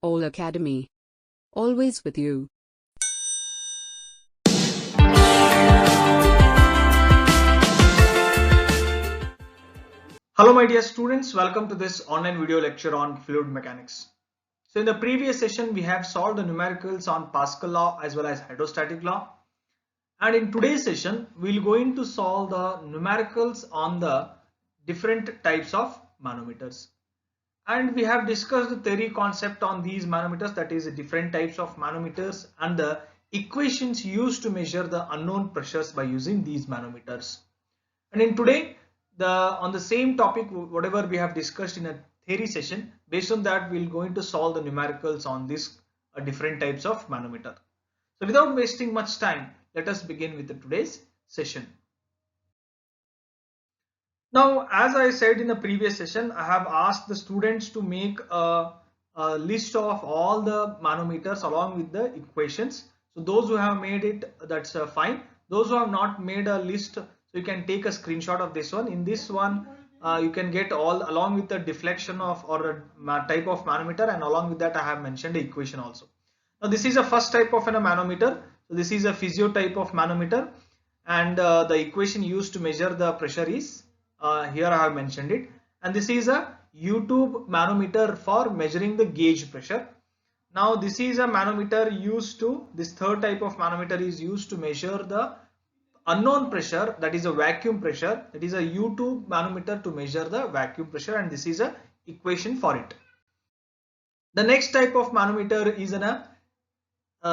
All Academy. Always with you. Hello my dear students, welcome to this online video lecture on fluid mechanics. So in the previous session we have solved the numericals on Pascal law as well as hydrostatic law, and in today's session we'll going to solve the numericals on the different types of manometers. And we have discussed the theory concept on these manometers, that is different types of manometers and the equations used to measure the unknown pressures by using these manometers. And in today on the same topic, whatever we have discussed in a theory session, based on that we're going to solve the numericals on these different types of manometer. So without wasting much time, let us begin with today's session. Now, as I said in the previous session, I have asked the students to make a list of all the manometers along with the equations. So those who have made it, that's fine. Those who have not made a list, so you can take a screenshot of this one. In this one, you can get all along with the deflection of or type of manometer, and along with that I have mentioned the equation also. Now this is a first type of a manometer. So this is a physio type of manometer, and the equation used to measure the pressure is here I have mentioned it, and this is a U-tube manometer for measuring the gauge pressure. Now this is a manometer used to, this third type of manometer is used to measure the unknown pressure, that is a vacuum pressure. That is a U-tube manometer to measure the vacuum pressure, and this is a equation for it. The next type of manometer is a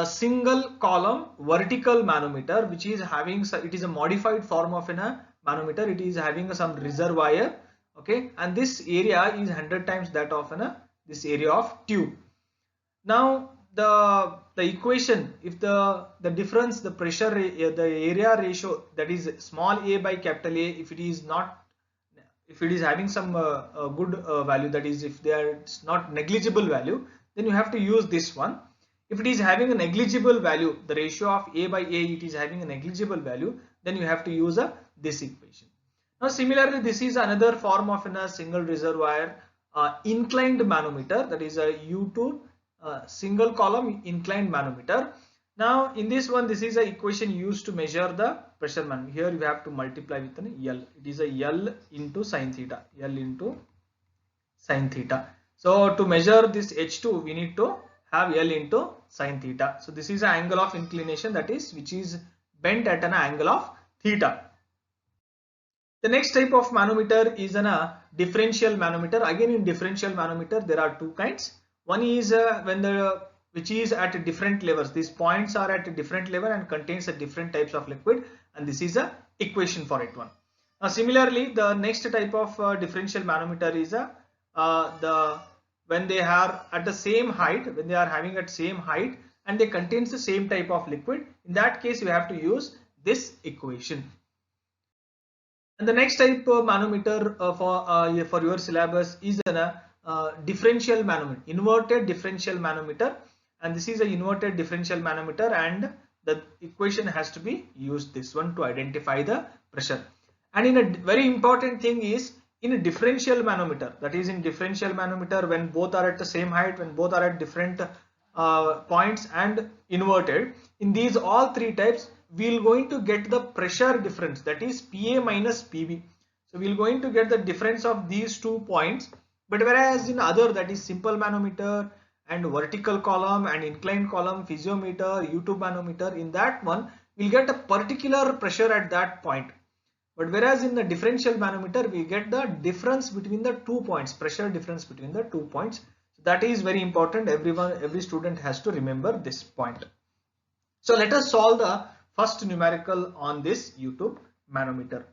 single column vertical manometer, which is having, it is a modified form of a manometer. It is having some reservoir, okay, and this area is 100 times that of this area of tube. Now the equation, if the difference, the pressure, the area ratio, that is small a by capital A, if it is not, if it is having some good value, that is if they are not negligible value, then you have to use this one. If it is having a negligible value, the ratio of a by a, it is having a negligible value, then you have to use this equation. Now similarly, this is another form of a single reservoir inclined manometer, that is a U-tube single column inclined manometer. Now in this one, this is an equation used to measure the pressure manometer. Here you have to multiply with an L. It is a L into sine theta. L into sine theta. So to measure this H2, we need to have L into sine theta. So this is an angle of inclination, that is which is bent at an angle of theta. The next type of manometer is a differential manometer. Again, in differential manometer there are two kinds. One is which is at different levels. These points are at a different level and contains a different types of liquid, and this is a equation for it one. Now similarly, the next type of differential manometer is when they are at the same height, when they are having at same height and they contains the same type of liquid. In that case, you have to use this equation. And the next type of manometer for your syllabus is a differential manometer, inverted differential manometer, and this is a inverted differential manometer, and the equation has to be used, this one, to identify the pressure. And in a very important thing is, in a differential manometer, that is in differential manometer, when both are at the same height, when both are at different points and inverted, in these all three types we'll going to get the pressure difference, that is PA minus PB. So we'll going to get the difference of these 2 points. But whereas in other, that is simple manometer and vertical column and inclined column, physiometer, U-tube manometer, in that one we'll get a particular pressure at that point. But whereas in the differential manometer we get the difference between the 2 points, pressure difference between the 2 points. So that is very important. Every student has to remember this point. So let us solve the first numerical on this U-tube manometer.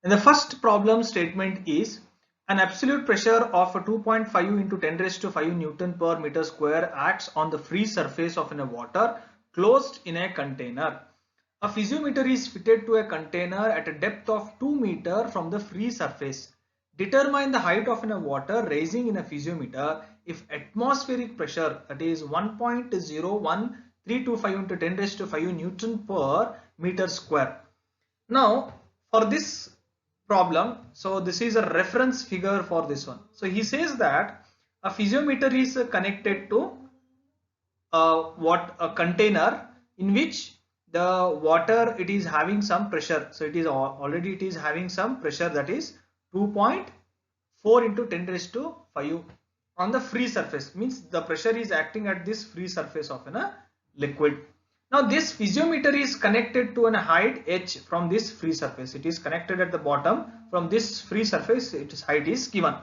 And the first problem statement is, an absolute pressure of 2.5 into 10 raised to 5 Newton per meter square acts on the free surface of a water closed in a container. A physiometer is fitted to a container at a depth of 2 meters from the free surface. Determine the height of a water rising in a physiometer if atmospheric pressure, that is 1.01325 into 10 raised to 5 Newton per meter square. Now for this problem, so this is a reference figure for this one. So he says that a piezometer is connected to a container in which the water, it is having some pressure. So it is already it is having some pressure, that is 2.4 into 10 raised to 5 on the free surface, means the pressure is acting at this free surface of a liquid. Now this piezometer is connected to a height h from this free surface. It is connected at the bottom from this free surface, its height is given.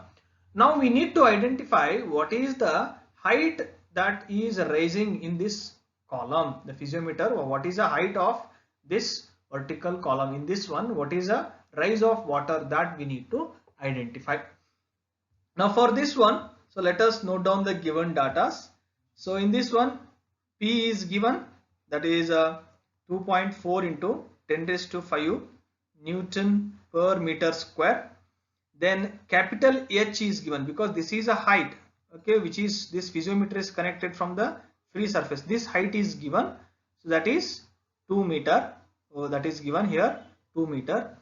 Now we need to identify what is the height that is rising in this column, the piezometer, or what is the height of this vertical column. In this one, what is the rise of water, that we need to identify. Now for this one, so let us note down the given data. So in this one, P is given, that is 2.4 into 10 raised to 5 Newton per meter square. Then capital H is given because this is a height, okay, which is this piezometer is connected from the free surface. This height is given, so that is 2 meter. So that is given here, 2 meter.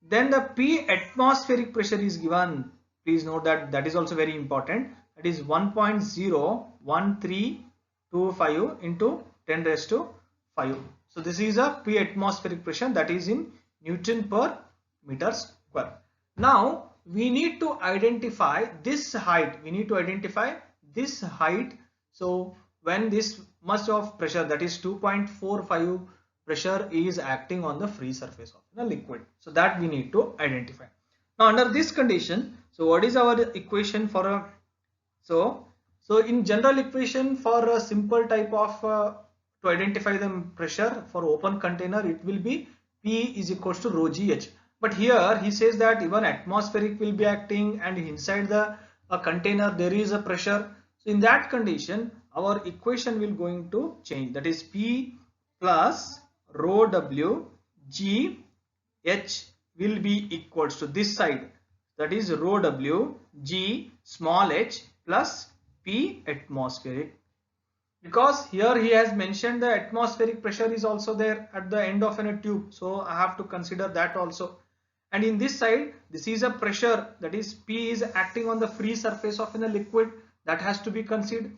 Then the P atmospheric pressure is given. Please note that that is also very important. That is 1.01325 into 10 raised to 5. So this is a P atmospheric pressure, that is in Newton per meter square. Now we need to identify this height. We need to identify this height. So when this much of pressure, that is 2.45 pressure, is acting on the free surface of the liquid, so that we need to identify. Now under this condition, so what is our equation for a, so in general equation for a simple type of to identify the pressure for open container, it will be P is equals to rho gh. But here he says that even atmospheric will be acting, and inside the container there is a pressure. So in that condition, our equation will going to change, that is P plus rho w g h will be equals to this side, that is rho w g small h plus P atmospheric. Because here he has mentioned the atmospheric pressure is also there at the end of a tube, so I have to consider that also. And in this side, this is a pressure, that is P is acting on the free surface of a liquid, that has to be considered.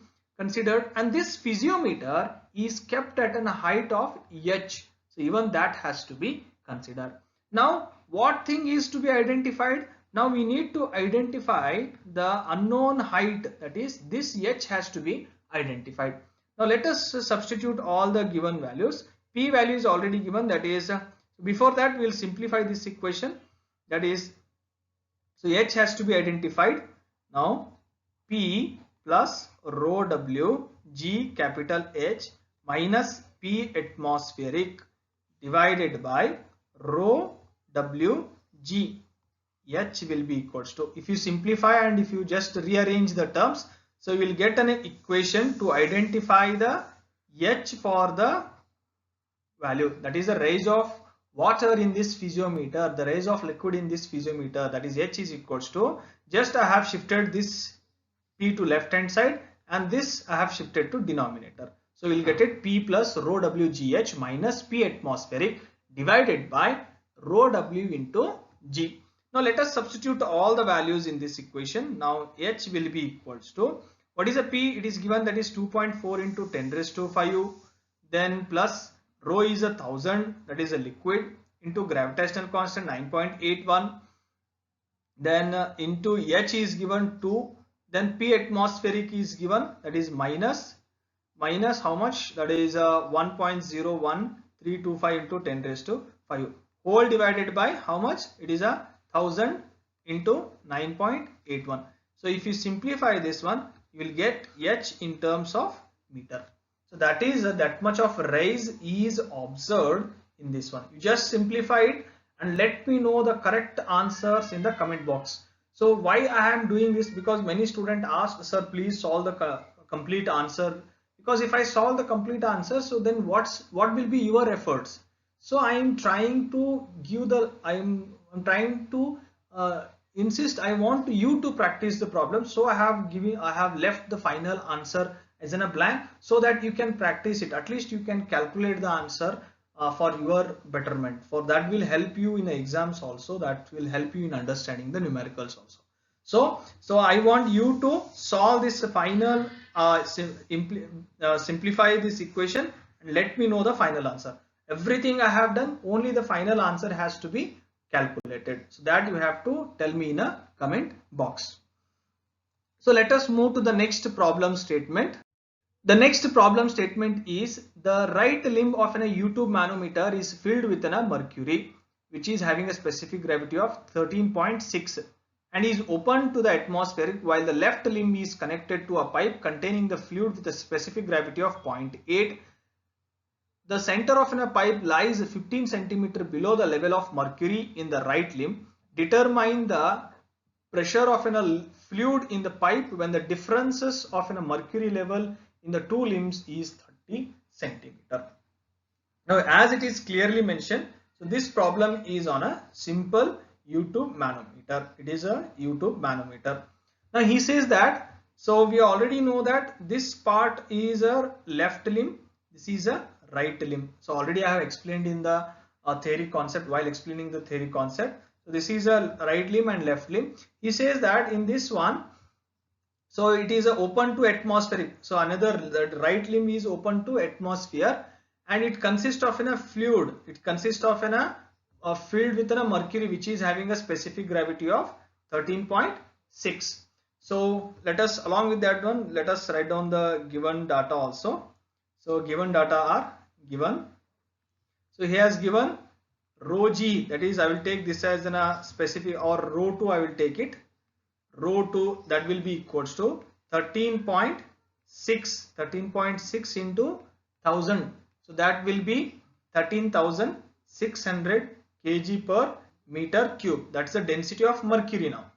And this piezometer is kept at a height of h, so even that has to be considered. Now what thing is to be identified? Now we need to identify the unknown height, that is this h has to be identified. Now let us substitute all the given values. P value is already given, that is before that we will simplify this equation, that is, so h has to be identified. Now P plus rho w g capital H minus P atmospheric divided by rho w g h will be equals to, if you simplify and if you just rearrange the terms, so you will get an equation to identify the h for the value, that is the rise of water in this piezometer, the rise of liquid in this piezometer, that is h is equals to, just I have shifted this P to left hand side and this I have shifted to denominator. So we will get it P plus rho w g h minus P atmospheric divided by rho w into g. Now let us substitute all the values in this equation. Now h will be equals to, what is a P? It is given, that is 2.4 into 10 raised to 5, then plus rho is 1000, that is a liquid, into gravitational constant 9.81, then into h is given 2, then P atmospheric is given, that is minus how much, that is 1.01325 into 10 raised to 5, whole divided by how much, it is 1000 into 9.81. So if you simplify this one, you will get h in terms of meter. So that is that much of rise is observed in this one. You just simplify it and let me know the correct answers in the comment box. So why I am doing this, because many students ask, sir please solve the complete answer, because if I solve the complete answer, so then what will be your efforts? So I am trying to give the, I'm trying to insist, I want you to practice the problem. So I have left the final answer as in a blank, so that you can practice it. At least you can calculate the answer for your betterment. For that will help you in exams also, that will help you in understanding the numericals also. So I want you to solve this final simplify this equation and let me know the final answer. Everything I have done, only the final answer has to be calculated. So that you have to tell me in a comment box. So let us move to the next problem statement. The next problem statement is the right limb of a U-tube manometer is filled with a mercury which is having a specific gravity of 13.6 and is open to the atmosphere, while the left limb is connected to a pipe containing the fluid with a specific gravity of 0.8. The center of a pipe lies 15 cm below the level of mercury in the right limb. Determine the pressure of a fluid in the pipe when the differences of a mercury level in the two limbs is 30 cm. Now, as it is clearly mentioned, so this problem is on a simple U-tube manometer. It is a U-tube manometer. Now he says that, so we already know that this part is a left limb, this is a right limb. So already I have explained in the theory concept, while explaining the theory concept. So this is a right limb and left limb. He says that in this one, so it is open to atmospheric. So another, the right limb is open to atmosphere and it consists of a fluid. It consists of filled with a mercury which is having a specific gravity of 13.6. So let us, along with that one, let us write down the given data also. So given data are given. So he has given rho g, that is I will take this as a specific, or rho 2 I will take it. Rho 2, that will be equals to 13.6 into 1000. So that will be 13,600 kg per meter cube. That's the density of mercury now.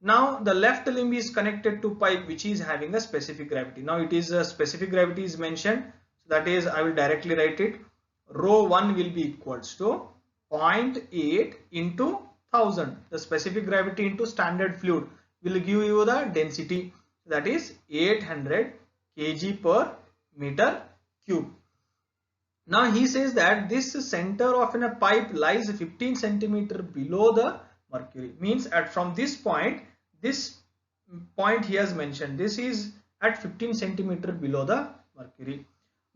Now the left limb is connected to pipe which is having a specific gravity. Now it is a specific gravity is mentioned. So that is, I will directly write it. Rho 1 will be equals to 0.8 into 1000. The specific gravity into standard fluid will give you the density, that is 800 kg per meter cube. Now he says that this center of a pipe lies 15 cm below the mercury. Means from this point he has mentioned, this is at 15 cm below the mercury.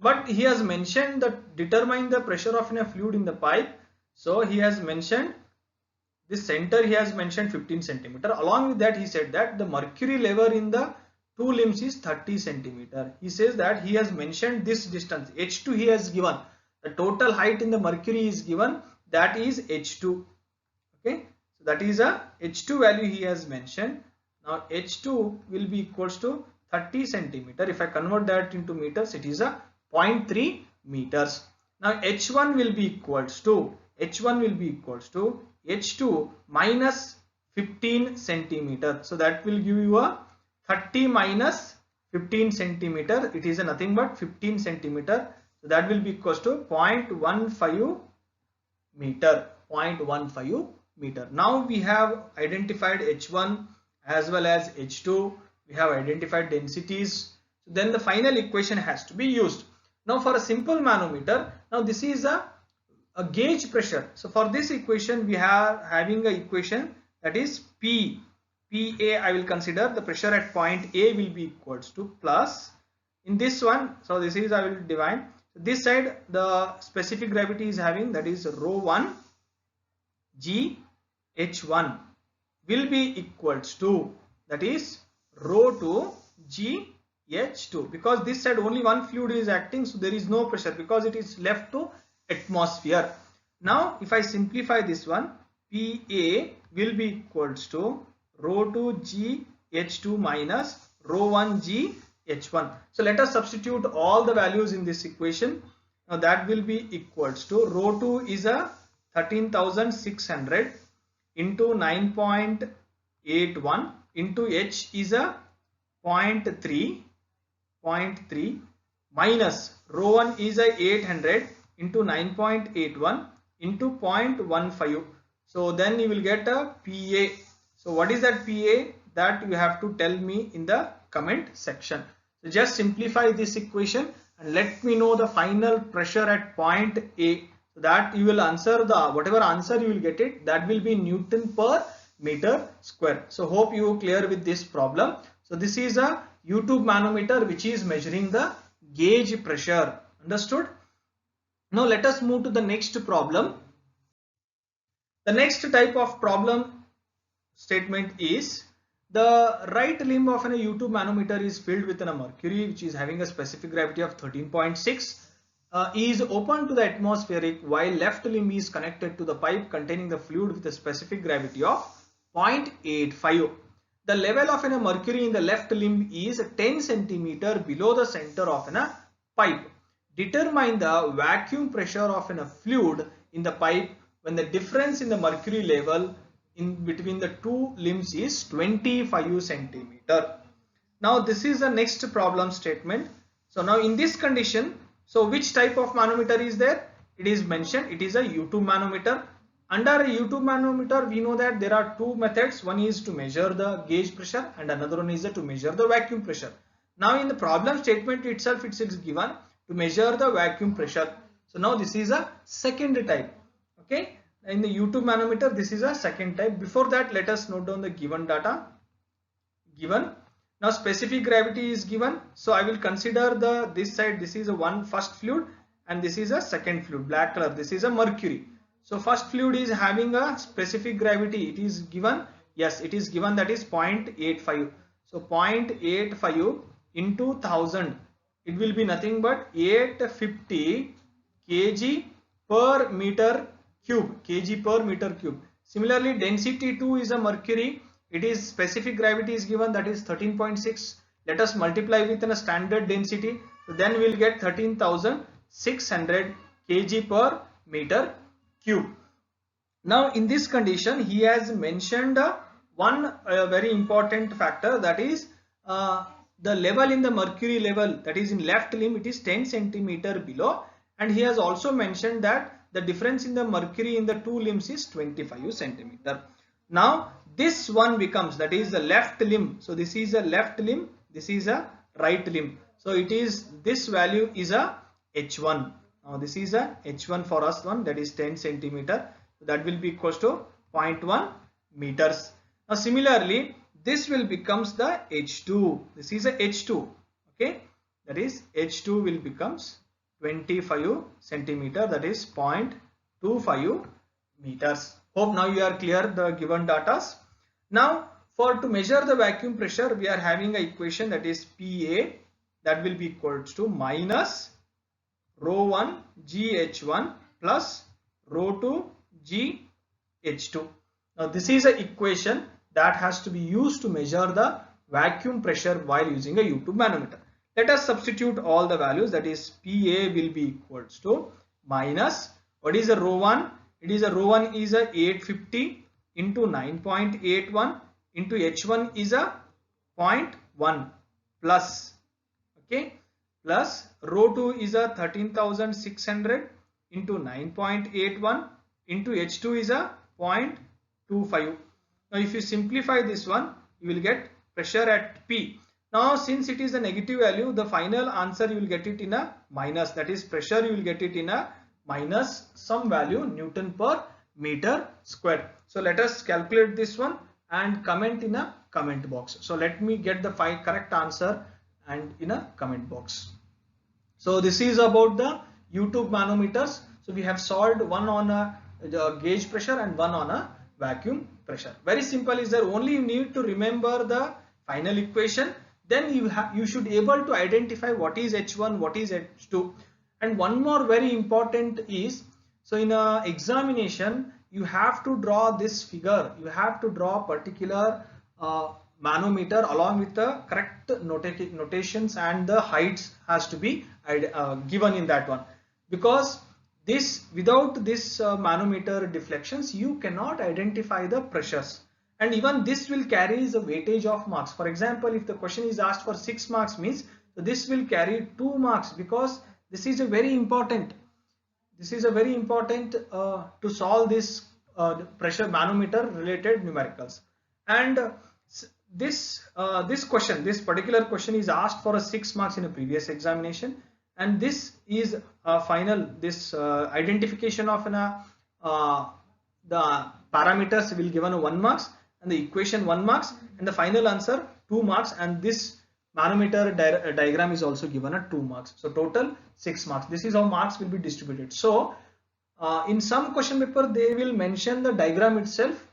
But he has mentioned that determine the pressure of a fluid in the pipe. So he has mentioned this center, he has mentioned 15 cm. Along with that, he said that the mercury level in the two limbs is 30 cm. He says that he has mentioned this distance h2 he has given. The total height in the mercury is given, that is h2. Okay, so that is a h2 value he has mentioned. Now h2 will be equals to 30 cm. If I convert that into meters, it is a 0.3 meters. Now h1 will be equals to h2 minus 15 centimeter. So that will give you a 30 minus 15 centimeter. It is nothing but 15 centimeter. So that will be equals to 0.15 meter. 0.15 meter. Now we have identified h1 as well as h2. We have identified densities. So then the final equation has to be used. Now for a simple manometer, now this is a gauge pressure. So for this equation we are having an equation, that is P. PA I will consider the pressure at point A will be equals to plus. In this one, so this is I will divide. This side the specific gravity is having, that is rho 1 G H1 will be equals to, that is rho 2 G H2, because this side only one fluid is acting, so there is no pressure because it is left to atmosphere. Now if I simplify this one, PA will be equals to rho 2 G H2 minus rho 1 G H1. So let us substitute all the values in this equation. Now that will be equals to rho 2 is a 13,600 into 9.81 into H is a 0.3 minus rho 1 is a 800 into 9.81 into 0.15. So then you will get a PA. So what is that PA? That you have to tell me in the comment section. So just simplify this equation and let me know the final pressure at point A. So that you will answer the whatever answer you will get it, that will be Newton per meter square. So hope you clear with this problem. So this is a U-tube manometer which is measuring the gauge pressure. Understood? Now let us move to the next problem. The next type of problem statement is the right limb of an U-tube manometer is filled with a mercury which is having a specific gravity of 13.6 is open to the atmospheric, while left limb is connected to the pipe containing the fluid with a specific gravity of 0.85. The level of a mercury in the left limb is 10 cm below the center of a pipe. Determine the vacuum pressure of a fluid in the pipe when the difference in the mercury level in between the two limbs is 25 cm. Now this is the next problem statement. So now in this condition, so which type of manometer is there? It is mentioned it is a U-tube manometer. Under a U-tube manometer, we know that there are two methods. One is to measure the gauge pressure and another one is to measure the vacuum pressure. Now in the problem statement itself, it is given to measure the vacuum pressure. So now this is a second type. Okay, in the U-tube manometer, this is a second type. Before that, let us note down the given data. Given. Now specific gravity is given. So I will consider this side. This is a first fluid and this is a second fluid, black color. This is a mercury. So first fluid is having a specific gravity. It is given. Yes, it is given, that is 0.85. So 0.85 into 1000. It will be nothing but 850 kg per meter cube. Kg per meter cube. Similarly, density 2 is a mercury. It is specific gravity is given, that is 13.6. Let us multiply with a standard density. So then we will get 13,600 kg per meter cube. Now in this condition, he has mentioned one very important factor, that is the level in the mercury level, that is in left limb, it is 10 cm below, and he has also mentioned that the difference in the mercury in the two limbs is 25 cm. Now this one becomes, that is the left limb. So this is a left limb, this is a right limb. So it is, this value is a H1. Now this is a H1 for us one, that is 10 cm. So that will be equals to 0.1 meters. Now similarly, this will becomes the H2. This is a H2. Okay, that is H2 will becomes 25 centimeter, that is 0.25 meters. Hope now you are clear the given data. Now to measure the vacuum pressure, we are having an equation, that is PA, that will be equals to minus rho 1 GH1 plus rho 2 GH2. Now this is an equation that has to be used to measure the vacuum pressure while using a U-tube manometer. Let us substitute all the values, that is PA will be equals to minus, what is a rho 1? It is a rho 1 is a 850 into 9.81 into H1 is a 0.1 plus, okay, plus rho 2 is a 13,600 into 9.81 into H2 is a 0.25. Now if you simplify this one, you will get pressure at P. Now since it is a negative value, the final answer you will get it in a minus, that is pressure you will get it in a minus some value Newton per meter square. So let us calculate this one and comment in a comment box. So let me get the correct answer and in a comment box. So this is about the U-tube manometers. So we have solved one on a gauge pressure and one on a vacuum pressure. Very simple is there, only you need to remember the final equation. Then you should able to identify what is H1, what is H2. And one more very important is, so in a examination, you have to draw this figure. You have to draw particular manometer along with the correct notations, and the heights has to be given in that one. Because this, without this manometer deflections, you cannot identify the pressures. And even this will carry the weightage of marks. For example, if the question is asked for 6 marks means, so this will carry 2 marks, because this is a very important. This is a very important to solve this pressure manometer related numericals. And this particular question is asked for a 6 marks in a previous examination, and this is final. This identification of the parameters will given a 1 marks, and the equation 1 marks, and the final answer 2 marks, and this manometer diagram is also given at 2 marks. So total 6 marks. This is how marks will be distributed. So in some question paper they will mention the diagram itself,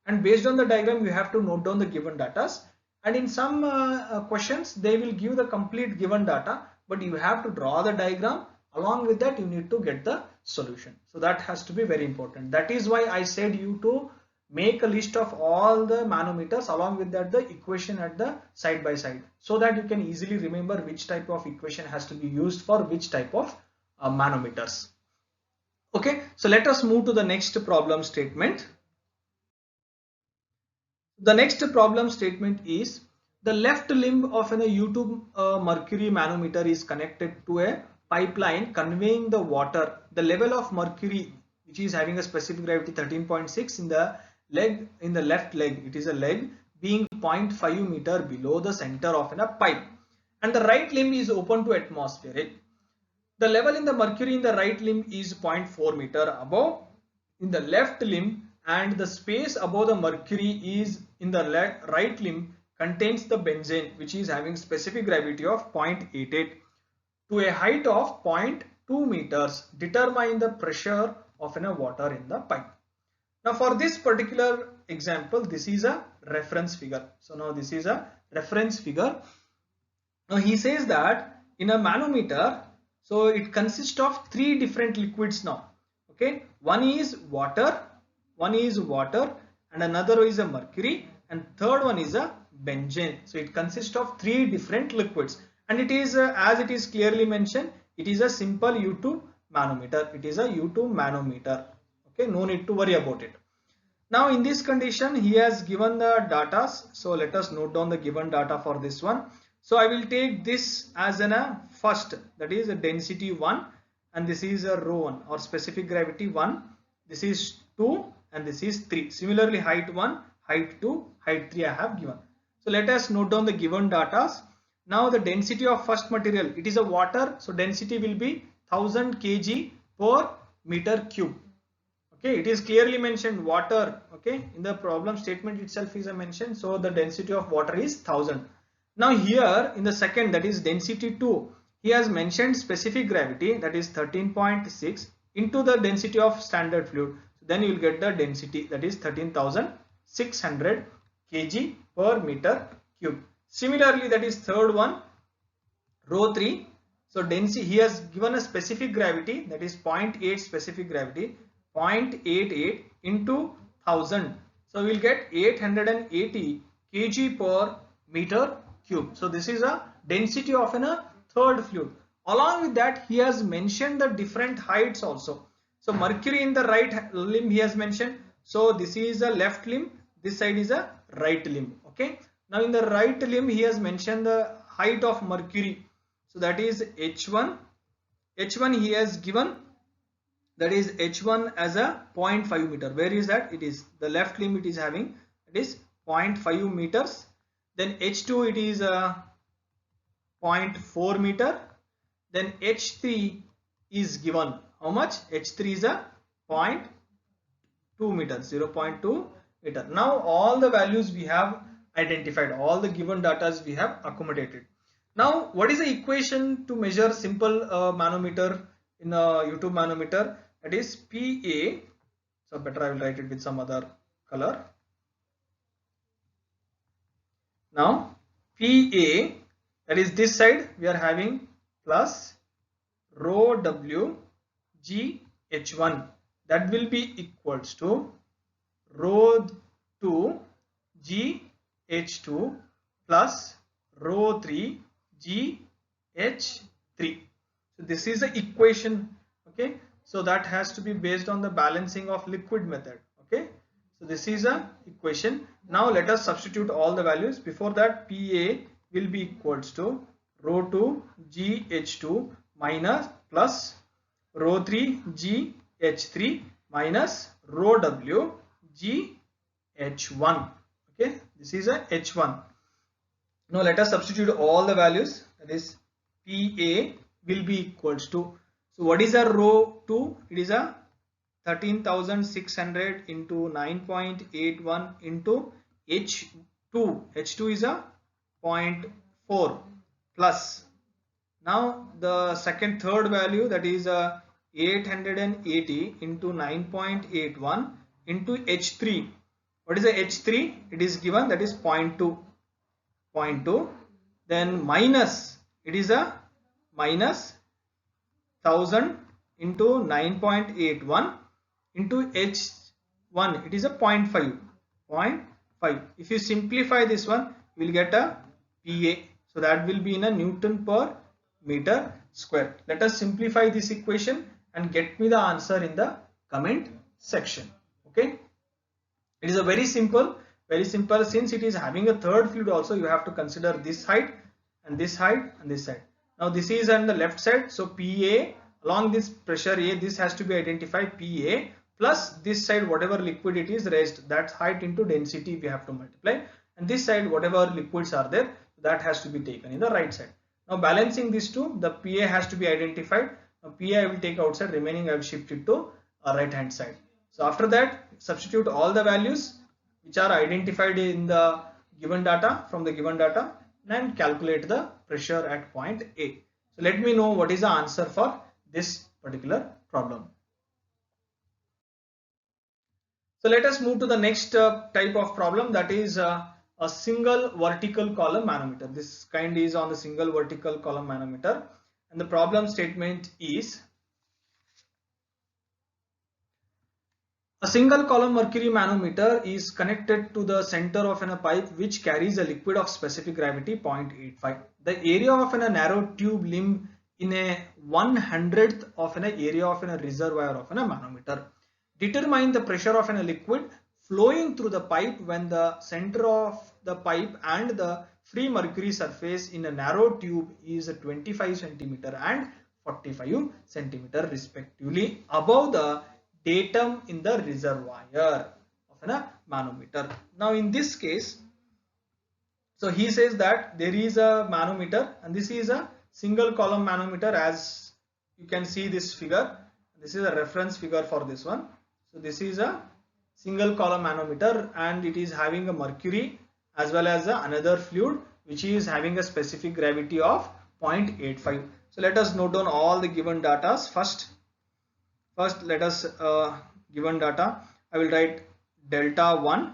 and based on the diagram you have to note down the given data, and in some questions they will give the complete given data, but you have to draw the diagram. Along with that you need to get the solution. So that has to be very important. That is why I said you to make a list of all the manometers, along with that the equation at the side by side, so that you can easily remember which type of equation has to be used for which type of manometers. Okay, so let us move to the next problem statement. The next problem statement is the left limb of an U2 mercury manometer is connected to a pipeline conveying the water. The level of mercury, which is having a specific gravity 13.6 in the leg, in the left leg, it is a leg, being 0.5 meter below the center of a pipe, and the right limb is open to atmosphere. The level in the mercury in the right limb is 0.4 meter above in the left limb, and the space above the mercury is in the right limb contains the benzene, which is having specific gravity of 0.88 to a height of 0.2 meters. Determine the pressure of water in the pipe. Now for this particular example, this is a reference figure. So now this is a reference figure. Now he says that in a manometer, so it consists of 3 different liquids now. Okay, one is water, and another is a mercury, and third one is a benzene. So it consists of 3 different liquids, and it is as it is clearly mentioned, it is a simple U2 manometer. It is a U2 manometer. Okay, no need to worry about it. Now in this condition he has given the data, so let us note down the given data for this one. So I will take this as a first, that is a density 1, and this is a rho 1 or specific gravity 1, this is 2, and this is 3. Similarly height 1, height 2, height 3 I have given. So let us note down the given data. Now the density of first material, it is a water, so density will be 1000 kg per meter cube. Okay, it is clearly mentioned water. Okay, in the problem statement itself is a mention, so the density of water is 1000. Now here in the second, that is density 2, he has mentioned specific gravity, that is 13.6 into the density of standard fluid. So then you will get the density, that is 13,600 kg per meter cube. Similarly, that is third one, rho 3. So density, he has given a specific gravity, that is 0.8 specific gravity, 0.88 into 1000. So we will get 880 kg per meter cube. So this is a density of a third fluid. Along with that, he has mentioned the different heights also. So mercury in the right limb he has mentioned. So this is a left limb, this side is a right limb. Okay. Now in the right limb he has mentioned the height of mercury. So that is H1. H1 he has given, that is H1 as a 0.5 meter. Where is that? It is the left limb it is having, it is 0.5 meters. Then H2 it is a 0.4 meter. Then H3 is given how much? H3 is a 0.2 meter, 0.2 meter. Now all the values we have identified, all the given data we have accommodated. Now what is the equation to measure simple manometer in a U2 manometer? That is PA. So better I will write it with some other color. Now PA, that is this side we are having plus rho W G H1, that will be equals to rho 2 G H2 plus rho 3 G H3. So this is the equation. Okay, so that has to be based on the balancing of liquid method. Okay, so this is a equation. Now let us substitute all the values. Before that, PA will be equals to rho 2 GH2 minus plus rho 3 GH3 minus rho W GH1. Okay, this is a H1. Now let us substitute all the values. That is PA will be equals to, so what is a rho 2? It is a 13,600 into 9.81 into H2 is a 0.4 plus. Now the third value, that is 880 into 9.81 into H3. What is the H3? It is given, that is 0.2. Then minus, it is a minus 1000 into 9.81 into H1, it is a 0.5. If you simplify this one, you will get a PA. So that will be in a Newton per meter square. Let us simplify this equation and get me the answer in the comment section. Okay. It is a very simple. Since it is having a third fluid also, you have to consider this height and this height and this side. Now this is on the left side. So PA along this pressure A, this has to be identified, PA plus this side whatever liquid it is raised, that's height into density we have to multiply, and this side whatever liquids are there, that has to be taken in the right side. Now balancing these two, the PA has to be identified. Now PA I will take outside, remaining I will shift it to right hand side. So after that, substitute all the values which are identified in the given data, from the given data, and calculate the pressure at point A. So let me know what is the answer for this particular problem. So let us move to the next type of problem, that is a single vertical column manometer. This kind is on the single vertical column manometer, and the problem statement is: a single column mercury manometer is connected to the center of a pipe which carries a liquid of specific gravity 0.85. The area of a narrow tube limb in a 1/100th of an area of a reservoir of a manometer. Determine the pressure of a liquid flowing through the pipe when the center of the pipe and the free mercury surface in a narrow tube is 25 cm and 45 cm respectively above the datum in the reservoir of a manometer. Now in this case, so he says that there is a manometer, and this is a single column manometer. As you can see this figure, this is a reference figure for this one. So this is a single column manometer, and it is having a mercury as well as another fluid which is having a specific gravity of 0.85. So let us note down all the given data. First let us given data, I will write delta 1.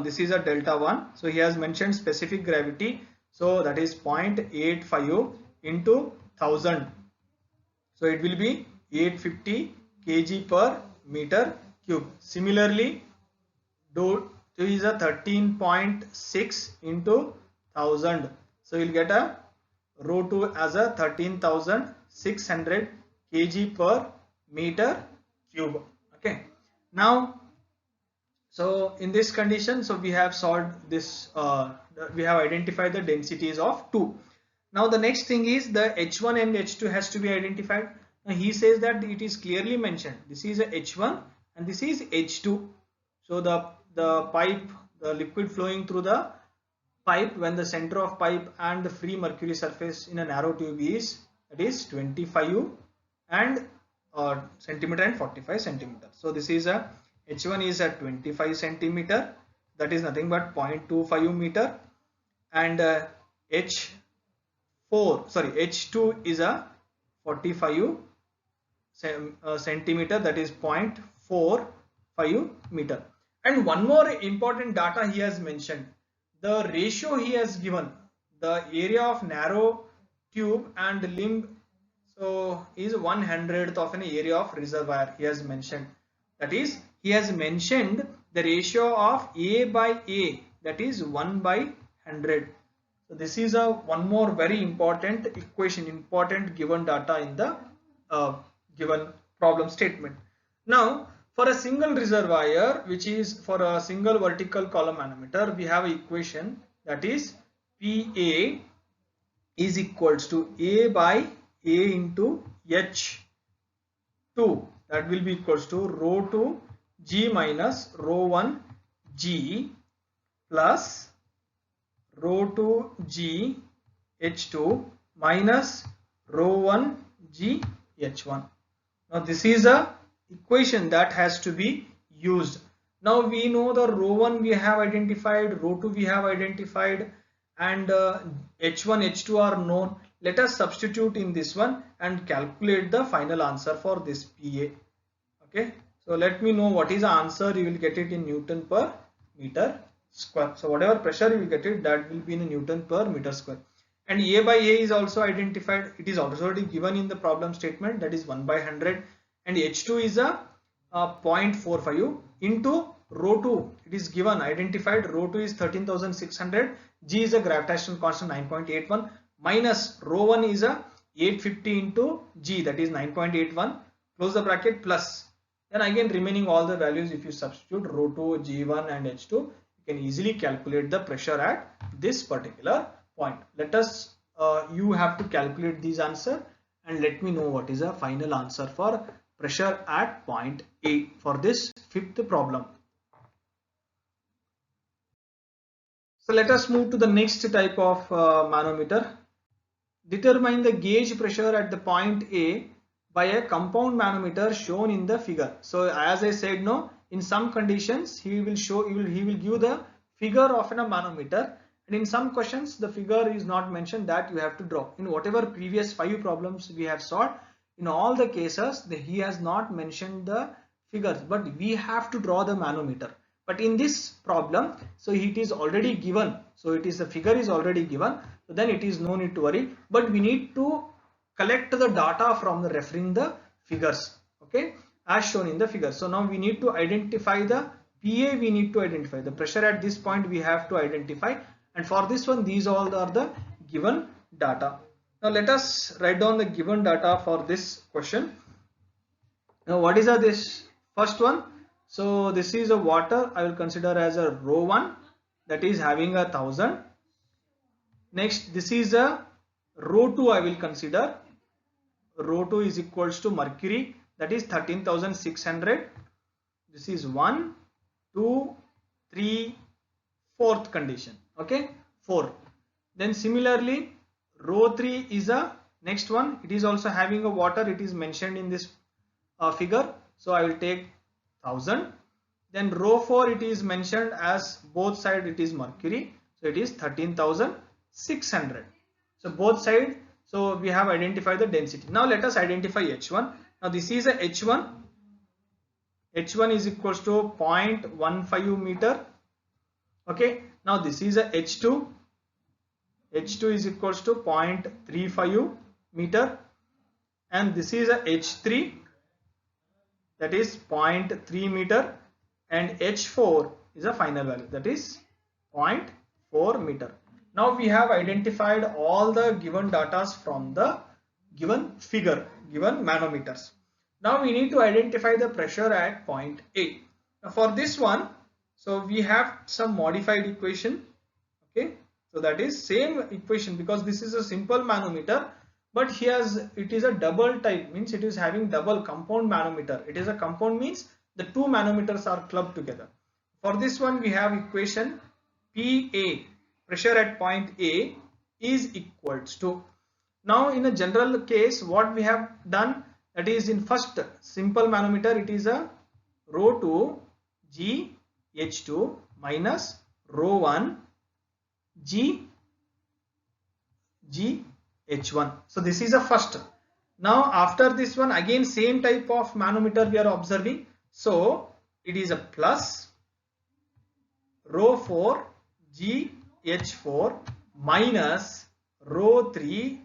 This is a delta 1. So he has mentioned specific gravity, so that is 0.85 into 1000. So it will be 850 kg per meter cube. Similarly, this is a 13.6 into 1000. So you will get a rho 2 as a 13,600 kg per meter cube. Okay. Now, so in this condition, so we have solved this. We have identified the densities of 2. Now the next thing is the H1 and H2 has to be identified. Now he says that it is clearly mentioned. This is a H1 and this is H2. So the pipe, the liquid flowing through the pipe when the center of pipe and the free mercury surface in a narrow tube is, that is 25 and centimeter and 45 centimeter. So this is a H1 is at 25 centimeter, that is nothing but 0.25 meter, and H2 is a 45 centimeter, that is 0.45 meter. And one more important data he has mentioned, the ratio he has given, the area of narrow tube and limb, so is 1/100th of an area of reservoir he has mentioned. That is, he has mentioned the ratio of A by A, that is 1/100. So this is a one more very important equation, important given data in the given problem statement. Now for a single reservoir, which is for a single vertical column manometer, we have an equation, that is PA is equals to A by A into H2, that will be equals to rho 2 G minus rho 1 G plus rho 2 G H2 minus rho 1 G H1. Now this is a equation that has to be used. Now we know the row 1 we have identified, row 2 we have identified, and H1, H2 are known. Let us substitute in this one and calculate the final answer for this PA. Okay, so let me know what is the answer. You will get it in Newton per meter square. So whatever pressure you will get it, that will be in Newton per meter square. And A by A is also identified. It is already given in the problem statement, that is 1 by 100, and H2 is a 0.45 into rho 2. It is given, identified, rho 2 is 13,600, G is a gravitational constant 9.81, minus rho 1 is a 850 into G, that is 9.81, close the bracket, plus, then again remaining all the values. If you substitute rho 2, G1 and H2, you can easily calculate the pressure at this particular point. Let us, you have to calculate these answer and let me know what is the final answer for pressure at point A for this fifth problem. So let us move to the next type of manometer. Determine the gauge pressure at the point A by a compound manometer shown in the figure. So as I said, no, in some conditions he will give the figure of a manometer, and in some questions the figure is not mentioned, that you have to draw. In whatever previous 5 problems we have solved, in all the cases he has not mentioned the figures, but we have to draw the manometer. But in this problem, so it is already given, so it is, the figure is already given, so then it is no need to worry, but we need to collect the data from the referring the figures, okay, as shown in the figure. So now we need to identify the PA, we need to identify the pressure at this point, we have to identify, and for this one these all are the given data. Now let us write down the given data for this question. Now what is this first one? So this is a water, I will consider as a rho 1, that is having 1000. Next, this is a rho 2, I will consider. Rho 2 is equals to mercury, that is 13,600. This is 1, 2, 3, fourth condition. Okay, 4. Then similarly, rho 3 is a next one. It is also having a water. It is mentioned in this figure. So I will take 1000. Then rho 4, it is mentioned as both side it is mercury. So it is 13,600. So both side. So we have identified the density. Now let us identify H1. Now this is a H1. H1 is equals to 0.15 meter. Okay. Now this is a H2. H2 is equals to 0.35 meter. And this is a H3. That is 0.3 meter, and H4 is a final value, that is 0.4 meter. Now we have identified all the given data from the given figure, given manometers. Now we need to identify the pressure at point A. Now for this one, so we have some modified equation. Okay, so that is same equation, because this is a simple manometer, but it is a double type, means it is having double compound manometer. It is a compound, means the two manometers are clubbed together. For this one we have equation PA, pressure at point A, is equals to, now in a general case what we have done, that is in first simple manometer it is a rho 2 G H2 minus rho 1 G H1. So this is a first. Now after this one, again same type of manometer we are observing. So it is a plus rho 4 G H4 minus rho 3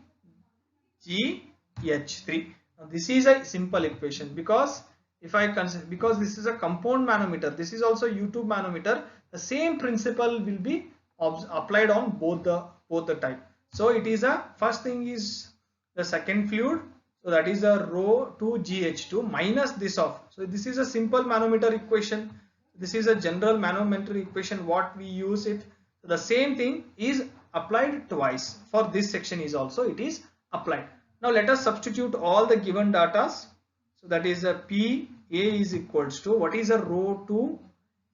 G H3. Now this is a simple equation, because if I consider, because this is a compound manometer, this is also U-tube manometer, the same principle will be applied on both the type. So it is a, first thing is the second fluid, so that is a rho 2 GH2 minus this of. So this is a simple manometer equation. This is a general manometer equation what we use it. So the same thing is applied twice. For this section is also it is applied. Now let us substitute all the given data. So that is a PA is equals to, what is a rho 2?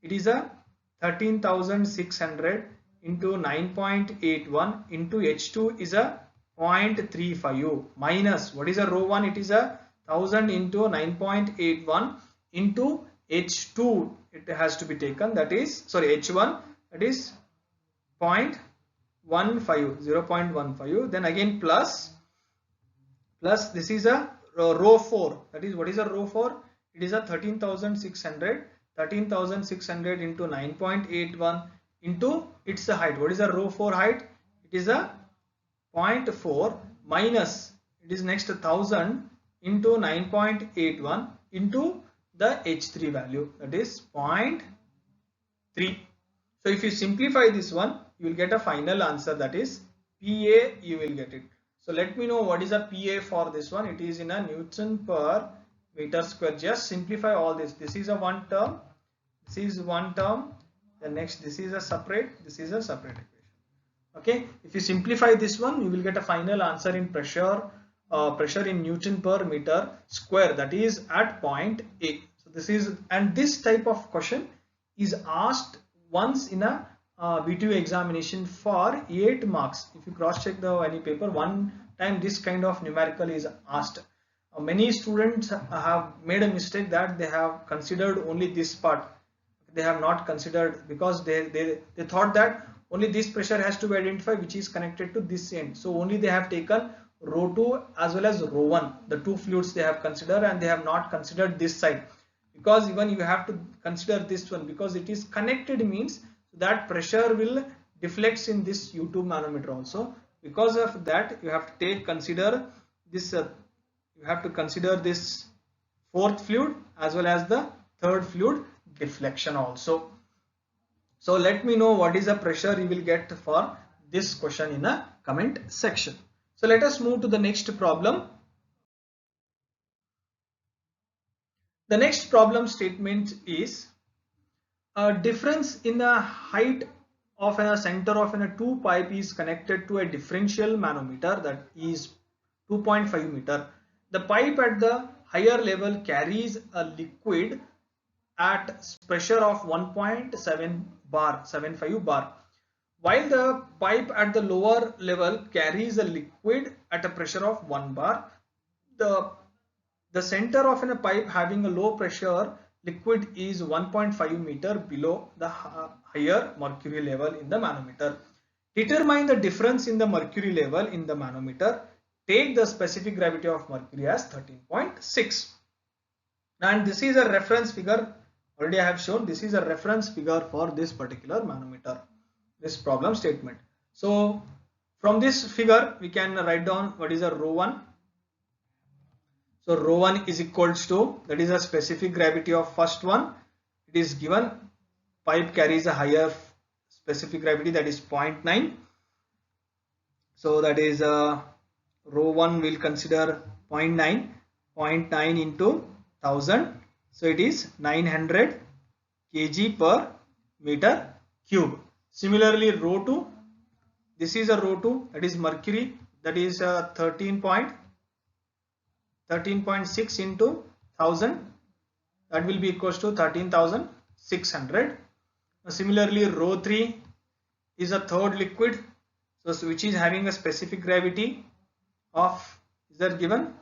It is a 13,600 into 9.81 into H2 is a 0.35 minus, what is a rho 1? It is a 1000 into 9.81 into H2 it has to be taken, that is H1, that is 0.15, 0.15, then again plus this is a row 4, that is what is a row 4? It is a 13,600 into 9.81 into its height. What is the row 4 height? It is a 0.4 minus it is next 1000 into 9.81 into the H3 value, that is 0.3. So if you simplify this one, you will get a final answer, that is PA you will get it. So let me know what is a PA for this one. It is in a Newton per meter square. Just simplify all this. This is a one term, this is one term, the next this is a separate equation. Okay, if you simplify this one, you will get a final answer in pressure in Newton per meter square, that is at point A. So this is, and this type of question is asked once in a VTU examination for 8 marks. If you cross check the any paper, one time this kind of numerical is asked. Many students have made a mistake that they have considered only this part. They have not considered, because they thought that only this pressure has to be identified which is connected to this end. So only they have taken row 2 as well as row 1, the two fluids they have considered, and they have not considered this side, because even you have to consider this one, because it is connected means that pressure will deflects in this U2 manometer also. Because of that you have to consider this you have to consider this fourth fluid as well as the third fluid deflection also. So let me know what is the pressure you will get for this question in a comment section. So let us move to the next problem. The next problem statement is a difference in the height of a center of a two pipe is connected to a differential manometer, that is 2.5 meter. The pipe at the higher level carries a liquid at pressure of 1.75 bar, while the pipe at the lower level carries a liquid at a pressure of 1 bar. The center of a pipe having a low pressure liquid is 1.5 meter below the higher mercury level in the manometer. Determine the difference in the mercury level in the manometer. Take the specific gravity of mercury as 13.6. And this is a reference figure. Already I have shown this is a reference figure for this particular manometer, this problem statement. So from this figure we can write down what is a rho 1. So rho 1 is equals to, that is a specific gravity of first one. It is given pipe carries a higher specific gravity, that is 0.9. So that is rho 1 will consider 0.9 into 1000. So it is 900 kg per meter cube. Similarly rho 2, this is a rho 2, that is mercury, that is 13.6 into 1000, that will be equals to 13,600. Similarly rho 3 is a third liquid, so which is having a specific gravity of, is that given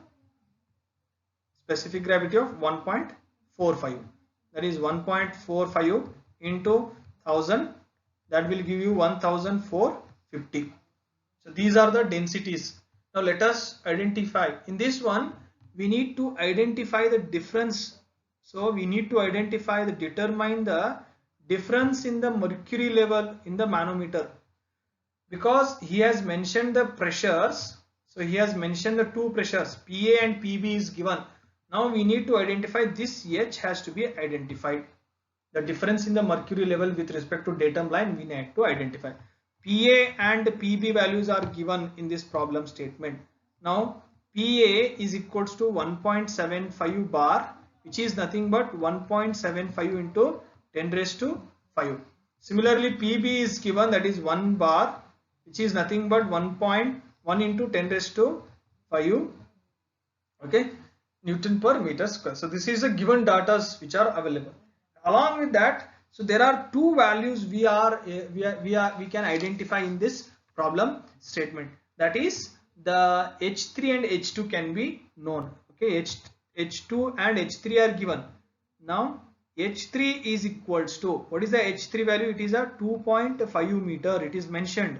specific gravity of 1.45, that is 1.45 into 1000, that will give you 1450. So these are the densities. Now let us identify. In this one we need to identify the difference. So we need to determine the difference in the mercury level in the manometer, because he has mentioned the pressures. So he has mentioned the two pressures, PA and PB is given. Now we need to identify this H has to be identified. The difference in the mercury level with respect to datum line we need to identify. PA and PB values are given in this problem statement. Now PA is equals to 1.75 bar, which is nothing but 1.75 into 10 raised to 5. Similarly PB is given, that is 1 bar, which is nothing but 1.1 into 10 raised to 5, okay, Newton per meter square. So this is the given data which are available. Along with that, so there are two values we can identify in this problem statement, that is the H3 and H2 can be known. Okay, H2 and H3 are given. Now H3 is equals to, what is the H3 value? It is a 2.5 meter. It is mentioned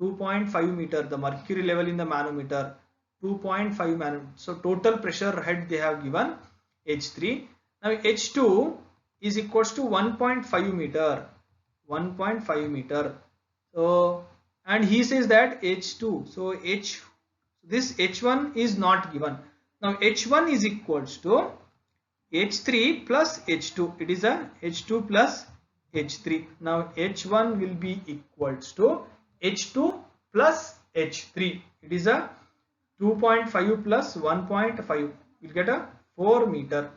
2.5 meter, the mercury level in the manometer, 2.5 manometer. So total pressure head they have given H3. Now H2 is equals to 1.5 meter, 1.5 meter. So, and he says that H2, so this H1 is not given. Now H1 is equals to H3 plus H2. It is a H2 plus H3. Now H1 will be equals to H2 plus H3. It is a 2.5 plus 1.5. We'll get a 4 meter.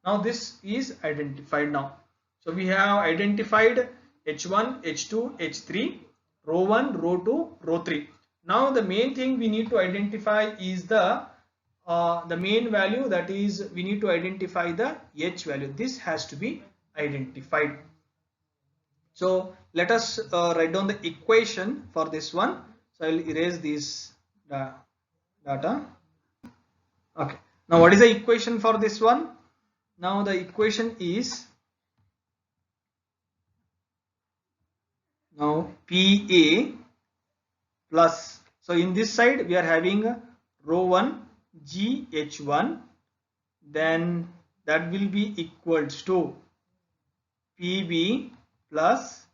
Now this is identified now. So we have identified H1, H2, H3, rho 1, rho 2, rho 3. Now the main thing we need to identify is the main value, that is we need to identify the H value. This has to be identified. So let us write down the equation for this one. So I will erase this data. Okay. Now what is the equation for this one? Now the equation is now PA plus, so in this side we are having rho 1 GH1, then that will be equals to PB plus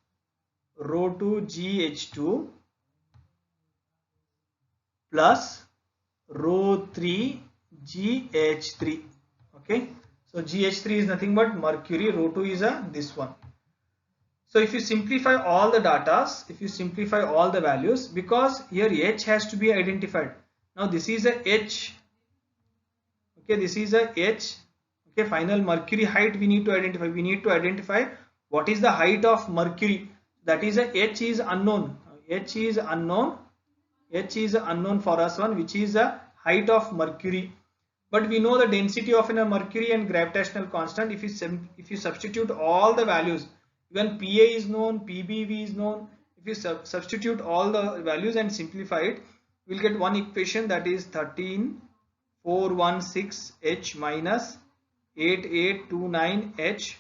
rho 2 GH2 plus rho 3 GH3. Okay, so GH3 is nothing but mercury, rho 2 is this one. So if you simplify all the datas, if you simplify all the values, because here H has to be identified. Now this is a H. Okay, this is a H. Okay, final mercury height we need to identify. We need to identify what is the height of mercury. That is a H is unknown. H is unknown. H is unknown for us one, which is the height of mercury. But we know the density of a mercury and gravitational constant. If you substitute all the values, even PA is known, PBV is known. If you substitute all the values and simplify it, we will get one equation, that is 13416H minus 8829H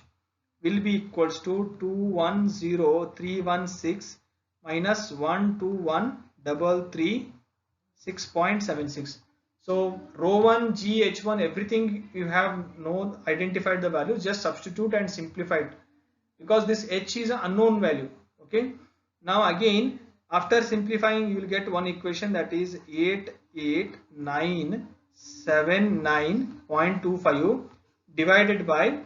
will be equals to 210316 minus 12133 6.76. So rho 1 GH1 everything you have known, identified the values, just substitute and simplify it, because this H is an unknown value. Okay, now again after simplifying you will get one equation, that is 88979.25 divided by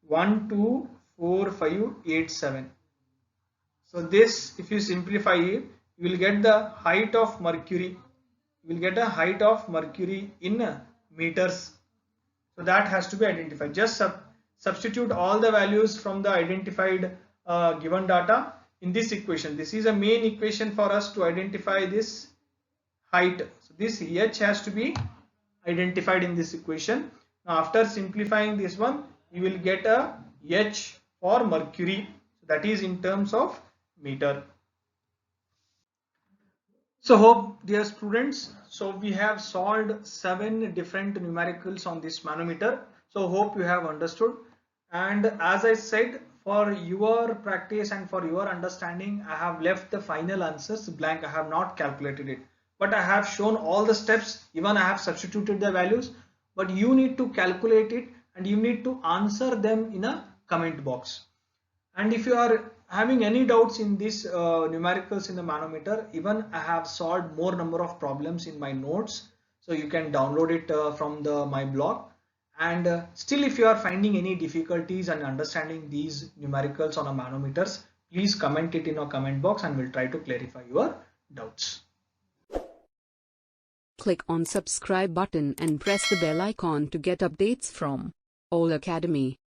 124587. So this, if you simplify it, you will get the height of mercury. You will get a height of mercury in meters. So that has to be identified. Just substitute all the values from the identified given data in this equation. This is a main equation for us to identify this height. So this H has to be identified in this equation. Now after simplifying this one, you will get a H for mercury. So that is in terms of meter. So hope, dear students, so we have solved 7 different numericals on this manometer. So hope you have understood. And as I said, for your practice and for your understanding, I have left the final answers blank. I have not calculated it, but I have shown all the steps. Even I have substituted the values, but you need to calculate it and you need to answer them in a comment box. And if you are having any doubts in these numericals in the manometer, even I have solved more number of problems in my notes, so you can download it from my blog. And still, if you are finding any difficulties and understanding these numericals on a manometers, please comment it in our comment box and we'll try to clarify your doubts. Click on subscribe button and press the bell icon to get updates from All Academy.